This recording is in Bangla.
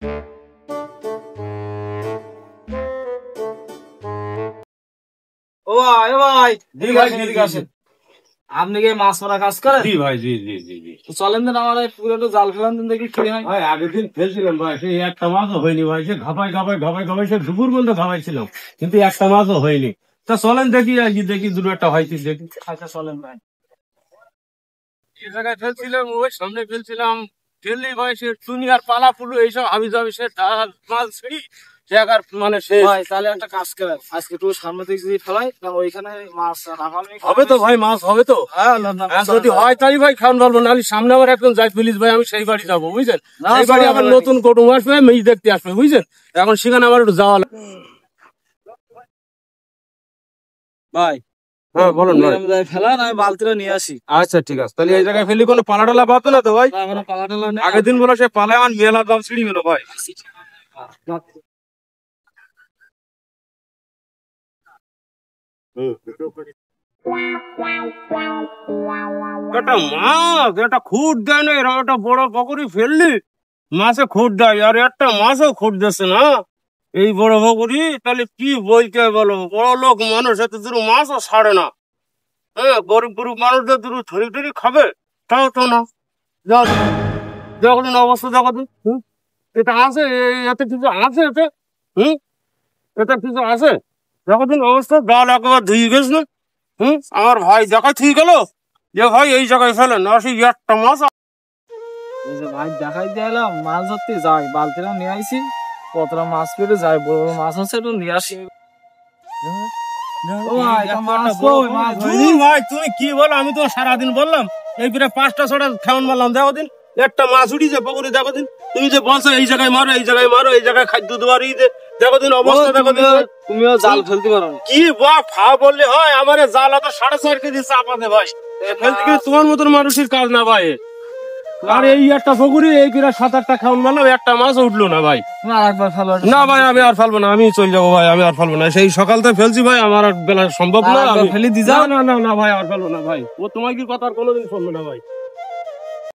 ও ভাই, ও ভাই, জি ভাই, এদিকে আসেন। আপনি কি মাছ মারা কাজ করেন? জি ভাই, জি জি জি জি। তো চলেন দেন আমার এই পুরো একটু জাল ফেলান দেন দেখি কি হয়। ভাই আগের দিন ফেলছিলাম ভাই, সেই একটা মাছও হয়নি ভাই, সে ঘাপাই সে দুপুর পর্যন্ত ঘাপাইছিলাম, কিন্তু একটা মাছও হয়নি। তা চলেন দেখি, আজকে দেখি দুটো একটা হয়তো দেখি। আচ্ছা চলেন ভাই। এই জায়গায় ফেলছিলাম, ওই সামনে ফেলছিলাম, ফেললি ভাই সে চুনি আর পালা ফুলু এইসব হাবি যাবি, সে মাছ ছিড়ি সে আর মানে সে ভাই তাহলে একটা কাজ করেন, আজকে একটু সামনে থেকে যদি ফেলাই তাহলে ওইখানে মাছ রাখালে হবে তো ভাই, মাছ হবে তো। হ্যাঁ না না, হ্যাঁ, যদি হয় তাই ভাই খাওয়ান বলবো, নাহলে সামনে আবার একজন যাই প্লিজ ভাই, আমি সেই বাড়ি যাবো বুঝছেন। না, সেই বাড়ি চলো আবার ভাই। নতুন কুটুম আসবে, মেয়ে দেখতে আসবে বুঝছেন, এখন সেখানে আমার একটু যাওয়া লাগবে। ভাই হ্যাঁ বলুন ভাই। আমি যাই ফেলান, আমি বালতিটা নিয়ে আসি। আচ্ছা ঠিক আছে, তাহলে এই জায়গায় ফেলি কোনো পালা টালা পাতো না তো ভাই? না, এখনো পালা টালা নেই। আগের দিন বলে সে পালায় আমার মেলা দাম ছিঁড়ি গেল ভাই। একটা মাছ একটা খুঁট দেয় না, এরকম একটা বড় পুকুরি ফেললি মাছে খুঁট দেয়, আর একটা মাছও খুঁট দিচ্ছে না এই বড় পুকুরি, তাহলে কি বলতে হয় বলো? বড় লোক মানুষ এত দূর মাছও ছাড়ে না। হ্যাঁ, গরিব গরিব মানুষদের দূর ধরি ধরি খাবে, তাও তো না। যাও দেখো দিন অবস্থা, দেখো দিন। এটা আছে, এতে কিছু আছে এতে? হুম, এতে কিছু আছে? দেখো দিন অবস্থা, ডাল একবার ধুয়ে গেছ না। আমার ভাই দেখাই ঠিক গেল যে ভাই এই জায়গায় ফেলেন, না সেই একটা মাছ। এই যে ভাই দেখাই দিয়ে এলাম, মাছ ধরতে যাই, বালতিটা নিয়ে আইছি, কতটা মাছ পেলে যাই, বড় বড় মাছ আছে একটু নিয়ে আসি। ও ভাই, তা মাছ কই? মাছ হয়নি? ভাই তুমি কি বলো, আমি তো সারাদিন বললাম, এই প্রায় 5টা 6টা খেমন মারলাম, দেখো দিন একটা মাছ উঠিছে পুকুরে, দেখো দিন। তুমি যে বলছো এই জায়গায় মারো, এই জায়গায় মারো, এই জায়গায় খাদ্য দেওয়ার দেখো দিন অবস্থা, দেখো দিন। তুমিও জাল ফেলতে পারো না? কি বা ফা বললে হয়, আমার জাল তো 4.5 কেজি চাপাতে ভাই, ফেলতে গেলে তোমার মতন মানুষের কাজ না ভাই। আর এই একটা পুকুরি এই প্রায় 7-8টা খাওয়ান মারলাম, একটা মাছ উঠলো না ভাই। না, আরেকবার ফেলো। না ভাই, আমি আর ফেলবো না, আমি চলে যাবো ভাই, আমি আর ফেলবো না, সেই সকাল থেকে ফেলছি ভাই, আমার আর বেলা সম্ভব না। আরেকবার ফেলে দি যাও। না না না না ভাই, আর ফেলবো না ভাই, ও তোমার কি কথা আর কোনোদিন শুনবে না ভাই।